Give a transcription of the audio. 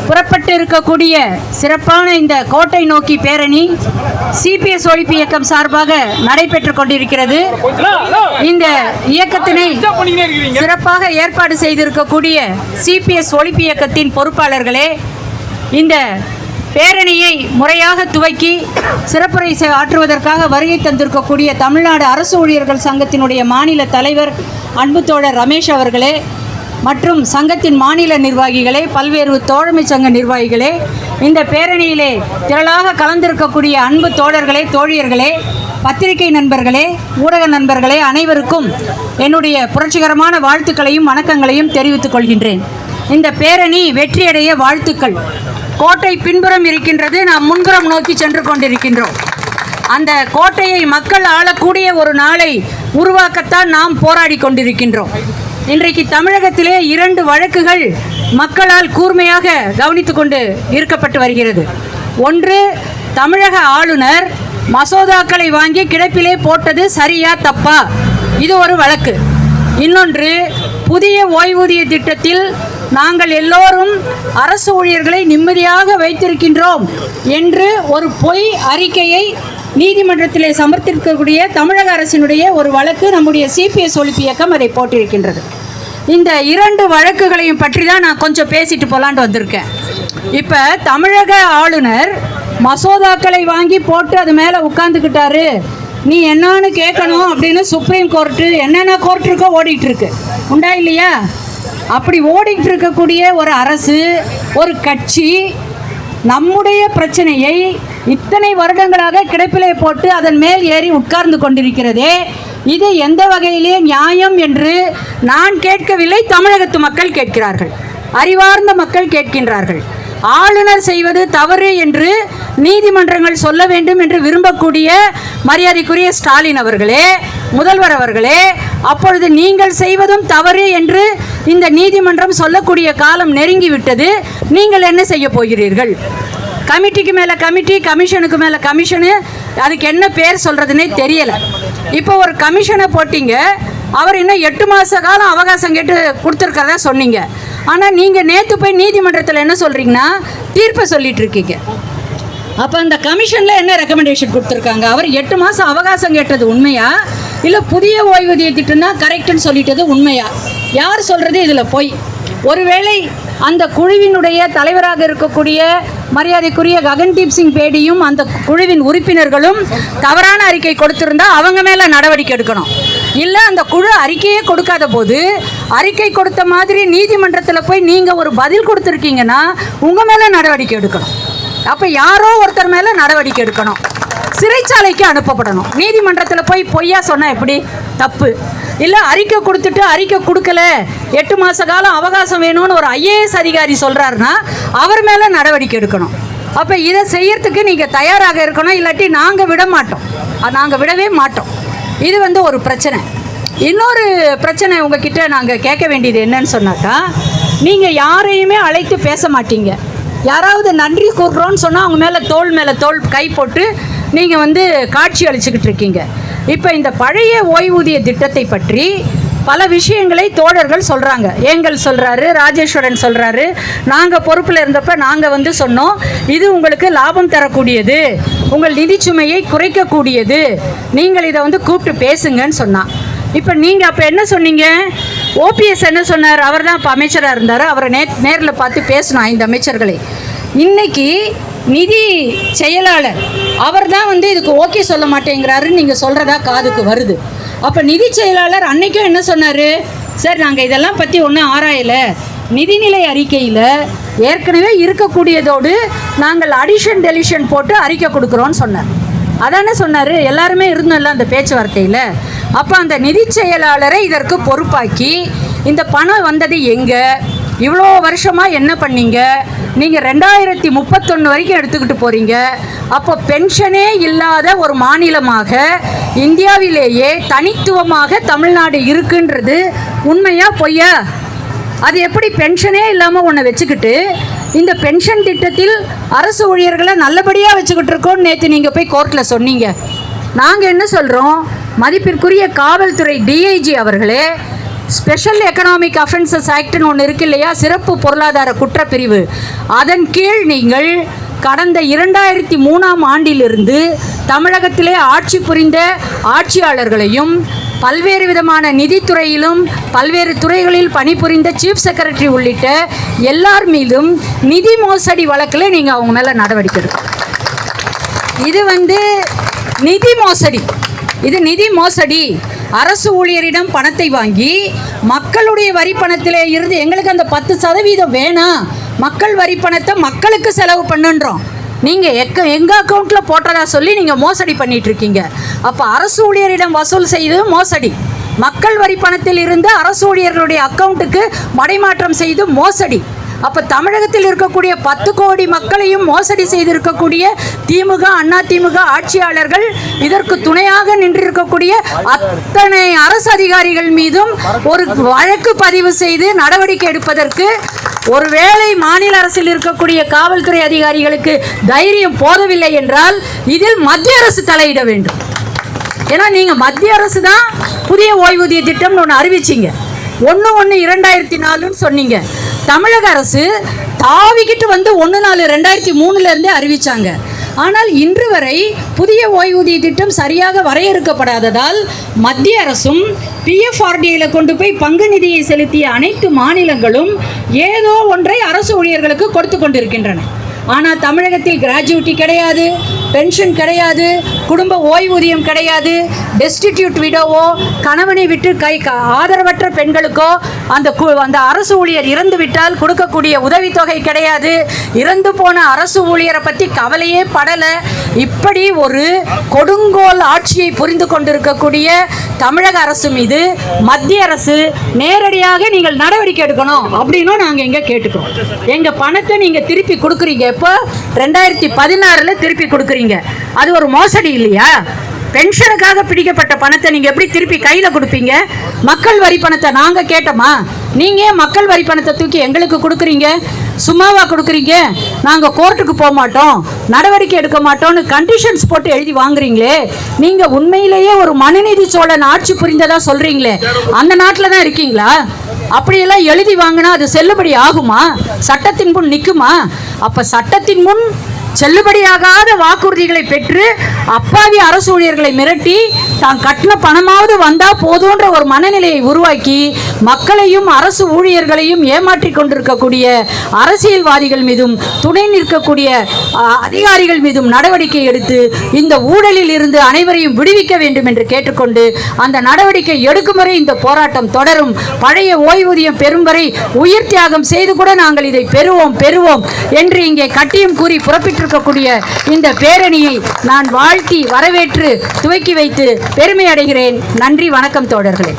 புறப்பட்டு இருக்கக்கூடிய சிறப்பான இந்த கோட்டை நோக்கி பேரணி சிபிஎஸ் ஒழிப்பு இயக்கம் சார்பாக நடைபெற்றுக் கொண்டிருக்கிறது. இந்த இயக்கத்தினை சிறப்பாக ஏற்பாடு செய்திருக்கக்கூடிய சிபிஎஸ் ஒழிப்பு இயக்கத்தின் பொறுப்பாளர்களே, இந்த பேரணியை முறையாக துவக்கி சிறப்புரை ஆற்றுவதற்காக வருகை தந்திருக்கக்கூடிய தமிழ்நாடு அரசு ஊழியர்கள் சங்கத்தினுடைய மாநில தலைவர் அன்பு தோழர் ரமேஷ் அவர்களே, மற்றும் சங்கத்தின் மாநில நிர்வாகிகளே, பல்வேறு தோழமை சங்க நிர்வாகிகளே, இந்த பேரணியிலே திரளாக கலந்திருக்கக்கூடிய அன்பு தோழர்களே, தோழியர்களே, பத்திரிகை நண்பர்களே, ஊடக நண்பர்களே, அனைவருக்கும் என்னுடைய புரட்சிகரமான வாழ்த்துக்களையும் வணக்கங்களையும் தெரிவித்துக் கொள்கின்றேன். இந்த பேரணி வெற்றியடைய வாழ்த்துக்கள். கோட்டை பின்புறம் இருக்கின்றது, நாம் முன்புறம் நோக்கி சென்று கொண்டிருக்கின்றோம். அந்த கோட்டையை மக்கள் ஆளக்கூடிய ஒரு நாளை உருவாக்கத்தான் நாம் போராடி கொண்டிருக்கின்றோம். இன்றைக்கு தமிழகத்திலே 2 வழக்குகள் மக்களால் கூர்மையாக கவனித்துக் கொண்டு இருக்கப்பட்டு வருகிறது. ஒன்று, தமிழக ஆளுநர் மசோதாக்களை வாங்கி கிடப்பிலே போட்டது சரியா தப்பா, இது ஒரு வழக்கு. இன்னொன்று, புதிய ஓய்வூதிய திட்டத்தில் நாங்கள் எல்லோரும் அரசு ஊழியர்களை நிம்மதியாக வைத்திருக்கின்றோம் என்று ஒரு பொய் அறிக்கையை நீதிமன்றத்திலே சமர்ப்பிக்கக்கூடிய தமிழக அரசினுடைய ஒரு வழக்கு நம்முடைய சிபிஎஸ் ஒழிப்பு இயக்கம் அதை போட்டிருக்கின்றது. இந்த 2 வழக்குகளையும் பற்றி தான் நான் கொஞ்சம் பேசிட்டு போலான்னு வந்திருக்கேன். இப்போ தமிழக ஆளுநர் மசோதாக்களை வாங்கி போட்டு அது மேலே உட்காந்துக்கிட்டாரு, நீ என்னான்னு கேட்கணும் அப்படின்னு சுப்ரீம் கோர்ட்டு என்னென்ன கோர்ட் இருக்கோ ஓடிட்டு இருக்கு, உண்டா இல்லையா? அப்படி ஓடிட்டு இருக்கக்கூடிய ஒரு அரசு, ஒரு கட்சி நம்முடைய பிரச்சனையை இத்தனை வருடங்களாக கிடப்பிலே போட்டு அதன் மேல் ஏறி உட்கார்ந்து கொண்டிருக்கிறதே, இது எந்த வகையிலே நியாயம் என்று நான் கேட்கவில்லை, தமிழகத்து மக்கள் கேட்கிறார்கள், அறிவார்ந்த மக்கள் கேட்கின்றார்கள். ஆளுநர் செய்வது தவறு என்று நீதிமன்றங்கள் சொல்ல வேண்டும் என்று விரும்பக்கூடிய மரியாதைக்குரிய ஸ்டாலின் அவர்களே, முதல்வர் அவர்களே, அப்பொழுது நீங்கள் செய்வதும் தவறு என்று இந்த நீதிமன்றம் சொல்லக்கூடிய காலம் நெருங்கிவிட்டது. நீங்கள் என்ன செய்ய போகிறீர்கள்? கமிட்டிக்கு மேலே கமிட்டி, கமிஷனுக்கு மேலே கமிஷனு, அதுக்கு என்ன பேர் சொல்கிறதுனே தெரியலை. இப்போ ஒரு கமிஷனை போட்டிங்க, அவர் இன்னும் 8 மாத காலம் அவகாசம் கேட்டு கொடுத்துருக்கிறதா சொன்னீங்க. ஆனால் நீங்கள் நேற்று போய் நீதிமன்றத்தில் என்ன சொல்கிறீங்கன்னா தீர்ப்பை சொல்லிட்டு இருக்கீங்க. அப்போ அந்த கமிஷனில் என்ன ரெக்கமெண்டேஷன் கொடுத்துருக்காங்க? அவர் 8 மாதம் அவகாசம் கேட்டது உண்மையா, இல்லை புதிய ஓய்வூதிய திட்டம் தான் கரெக்டுன்னு சொல்லிட்டது உண்மையா? யார் சொல்கிறது இதில் போய்? ஒருவேளை அந்த குழுவினுடைய தலைவராக இருக்கக்கூடிய மரியாதைக்குரிய ககன்தீப் சிங் பேடியும் அந்த குழுவின் உறுப்பினர்களும் தவறான அறிக்கை கொடுத்திருந்தா அவங்க மேலே நடவடிக்கை எடுக்கணும். இல்லை அந்த குழு அறிக்கையே கொடுக்காத போது அறிக்கை கொடுத்த மாதிரி நீதிமன்றத்தில் போய் நீங்கள் ஒரு பதில் கொடுத்துருக்கீங்கன்னா உங்கள் மேலே நடவடிக்கை எடுக்கணும். அப்போ யாரோ ஒருத்தர் மேலே நடவடிக்கை எடுக்கணும், சிறைச்சாலைக்கு அனுப்பப்படணும். நீதிமன்றத்தில் போய் பொய்யா சொன்னால் எப்படி? தப்பு இல்லை. அறிக்கை கொடுத்துட்டு அறிக்கை கொடுக்கல, 8 மாத காலம் அவகாசம் வேணும்னு ஒரு ஐஏஎஸ் அதிகாரி சொல்கிறாருன்னா அவர் மேலே நடவடிக்கை எடுக்கணும். அப்போ இதை செய்யறதுக்கு நீங்கள் தயாராக இருக்கணும், இல்லாட்டி நாங்கள் விட மாட்டோம், நாங்கள் விடவே மாட்டோம். இது ஒரு பிரச்சனை. இன்னொரு பிரச்சனை உங்ககிட்ட நாங்கள் கேட்க வேண்டியது என்னன்னு சொன்னாக்கா, நீங்கள் யாரையுமே அழைத்து பேச மாட்டீங்க. யாராவது நன்றி கூறுறோன்னு சொன்னால் அவங்க மேலே தோள் கை போட்டு நீங்கள் காட்சி அளிச்சுக்கிட்டு இருக்கீங்க. இப்போ இந்த பழைய ஓய்வூதிய திட்டத்தை பற்றி பல விஷயங்களை தோழர்கள் சொல்கிறாங்க. ஏங்கல் சொல்கிறாரு, ராஜேஸ்வரன் சொல்கிறாரு, நாங்கள் பொறுப்பில் இருந்தப்போ நாங்கள் சொன்னோம் இது உங்களுக்கு லாபம் தரக்கூடியது, உங்கள் நிதிச்சுமையை குறைக்கக்கூடியது, நீங்கள் இதை கூப்பிட்டு பேசுங்கன்னு சொன்னான். இப்போ நீங்கள் அப்போ என்ன சொன்னீங்க? ஓபிஎஸ் என்ன சொன்னார்? அவர் தான் இப்போ அமைச்சராக இருந்தார், அவரை நேரில் பார்த்து பேசணும் 5 அமைச்சர்களை. இன்னைக்கு நிதி செயலாளர் அவர் தான் இதுக்கு ஓகே சொல்ல மாட்டேங்கிறாருன்னு நீங்கள் சொல்கிறதா காதுக்கு வருது. அப்போ நிதி செயலாளர் அன்னைக்கும் என்ன சொன்னார்? சார் நாங்கள் இதெல்லாம் பற்றி ஒன்றும் ஆராயலை, நிதிநிலை அறிக்கையில் ஏற்கனவே இருக்கக்கூடியதோடு நாங்கள் அடிஷன் டெலிஷன் போட்டு அறிக்கை கொடுக்குறோன்னு சொன்னார். அதானே சொன்னார்? எல்லாருமே இருந்தோம்ல அந்த பேச்சுவார்த்தையில். அப்போ அந்த நிதி செயலாளரை இதற்கு பொறுப்பாக்கி இந்த பணம் வந்தது எங்கே, இவ்வளோ வருஷமாக என்ன பண்ணீங்க, நீங்கள் 2031 வரைக்கும் எடுத்துக்கிட்டு போகிறீங்க. அப்போ பென்ஷனே இல்லாத ஒரு மாநிலமாக இந்தியாவிலேயே தனித்துவமாக தமிழ்நாடு இருக்குன்றது உண்மையா பொய்யா? அது எப்படி பென்ஷனே இல்லாமல் ஒன்றை வச்சுக்கிட்டு இந்த பென்ஷன் திட்டத்தில் அரசு ஊழியர்களை நல்லபடியாக வச்சுக்கிட்டு இருக்கோன்னு நேற்று நீங்கள் போய் கோர்ட்டில் சொன்னீங்க. நாங்கள் என்ன சொல்கிறோம்? மதிப்பிற்குரிய காவல்துறை டிஐஜி அவர்களே, ஸ்பெஷல் எக்கனாமிக் அஃபென்சஸ் ஆக்ட்னு ஒன்று இருக்கு இல்லையா, சிறப்பு பொருளாதார குற்றப்பிரிவு. அதன் கீழ் நீங்கள் கடந்த 2003ஆம் ஆண்டிலிருந்து தமிழகத்திலே ஆட்சி புரிந்த ஆட்சியாளர்களையும் பல்வேறு விதமான நிதித்துறையிலும் பல்வேறு துறைகளில் பணிபுரிந்த சீஃப் செக்ரட்டரி உள்ளிட்ட எல்லார் மீதும் நிதி மோசடி வழக்கில் நீங்கள் அவங்க மேலே நடவடிக்கை எடுக்கணும். இது நிதி மோசடி. இது நிதி மோசடி. அரசு ஊழியரிடம் பணத்தை வாங்கி மக்களுடைய வரி பணத்திலே இருந்து எங்களுக்கு அந்த 10% வேணாம், மக்கள் வரி பணத்தை மக்களுக்கு செலவு பண்ணுன்றோம். நீங்கள் எங்கள் அக்கௌண்ட்டில் போட்டதா சொல்லி நீங்கள் மோசடி பண்ணிகிட்ருக்கீங்க. அப்போ அரசு ஊழியரிடம் வசூல் செய்து மோசடி, மக்கள் வரி பணத்தில் இருந்து அரசு ஊழியர்களுடைய அக்கௌண்ட்டுக்கு மடைமாற்றம் செய்து மோசடி. அப்போ தமிழகத்தில் இருக்கக்கூடிய 10 கோடி மக்களையும் மோசடி செய்திருக்கக்கூடிய திமுக, அதிமுக ஆட்சியாளர்கள், இதற்கு துணையாக நின்றிருக்கக்கூடிய அத்தனை அரசு அதிகாரிகள் மீதும் ஒரு வழக்கு பதிவு செய்து நடவடிக்கை எடுப்பதற்கு ஒருவேளை மாநில அரசில் இருக்கக்கூடிய காவல்துறை அதிகாரிகளுக்கு தைரியம் போதவில்லை என்றால் இதில் மத்திய அரசு தலையிட வேண்டும். ஏன்னா நீங்கள் மத்திய அரசு தான் புதிய ஓய்வூதிய திட்டம்னு ஒன்று அறிவிச்சிங்க. 1/1/2004 சொன்னீங்க. தமிழக அரசு தாவிக்கிட்டு 1/4/2003 அறிவிச்சாங்க. ஆனால் இன்று வரை புதிய ஓய்வூதிய திட்டம் சரியாக வரையறுக்கப்படாததால் மத்திய அரசும் பிஎஃப்ஆர்டிஏல கொண்டு போய் பங்கு நிதியை செலுத்திய அனைத்து மாநிலங்களும் ஏதோ ஒன்றை அரசு ஊழியர்களுக்கு கொடுத்து கொண்டிருக்கின்றன. ஆனால் தமிழகத்தில் கிராஜுவிட்டி கிடையாது, பென்ஷன் கிடையாது, குடும்ப ஓய்வூதியம் கிடையாது. டெஸ்டிடியூட் விடோவோ, கணவனை விட்டு ஆதரவற்ற பெண்களுக்கோ அந்த அரசு ஊழியர் இறந்து விட்டால் கொடுக்கக்கூடிய உதவித்தொகை கிடையாது. இறந்து போன அரசு ஊழியரை பற்றி கவலையே படலை. இப்படி ஒரு கொடுங்கோல் ஆட்சியை புரிந்து கொண்டிருக்கக்கூடிய தமிழக அரசு மீது மத்திய அரசு நேரடியாக நீங்கள் நடவடிக்கை எடுக்கணும் அப்படின்னும் நாங்கள் இங்கே கேட்டுக்கிறோம். எங்கள் பணத்தை நீங்கள் திருப்பி கொடுக்குறீங்க. இப்போ 2016 திருப்பி கொடுக்குறீங்க. அது ஒரு மோசடி இல்லையா? பென்ஷனுக்காக பிடிக்கப்பட்ட பணத்தை நீங்கள் எப்படி திருப்பி கையில் கொடுப்பீங்க? மக்கள் வரி பணத்தை நாங்கள் கேட்டோமா? நீங்கள் மக்கள் வரி பணத்தை தூக்கி எங்களுக்கு கொடுக்குறீங்க. சும்மாவா கொடுக்குறீங்க? நாங்கள் கோர்ட்டுக்கு போக மாட்டோம், நடவடிக்கை எடுக்க மாட்டோம்னு கண்டிஷன்ஸ் போட்டு எழுதி வாங்குறீங்களே. நீங்கள் உண்மையிலேயே ஒரு மனுநீதி சோழன் ஆட்சி புரிந்ததா சொல்கிறீங்களே, அந்த நாட்டில் தான் இருக்கீங்களா? அப்படியெல்லாம் எழுதி வாங்கினா அது செல்லுபடி ஆகுமா? சட்டத்தின் முன் நிற்குமா? அப்போ சட்டத்தின் முன் செல்லுபடியாகாத வாக்குறுதிகளை பெற்று அப்பாவி அரசு ஊழியர்களை மிரட்டி தான் கட்டின பணமாவது வந்தால் போதுன்ற ஒரு மனநிலையை உருவாக்கி மக்களையும் அரசு ஊழியர்களையும் ஏமாற்றி கொண்டிருக்கக்கூடிய அரசியல்வாதிகள் மீதும் துணை நிற்கக்கூடிய அதிகாரிகள் மீதும் நடவடிக்கை எடுத்து இந்த ஊழலில் இருந்து அனைவரையும் விடுவிக்க வேண்டும் என்று கேட்டுக்கொண்டு அந்த நடவடிக்கை எடுக்கும் வரை இந்த போராட்டம் தொடரும். பழைய ஓய்வூதியம் பெறும் வரை உயிர் தியாகம் செய்து கூட நாங்கள் இதை பெறுவோம் என்று இங்கே கட்டியம் கூறி புறப்பட்டிருக்கக்கூடிய இந்த பேரணியை நான் வாழ்த்தி வரவேற்று துவக்கி வைத்து பெருமை அடைகிறேன். நன்றி, வணக்கம் தோழர்களே.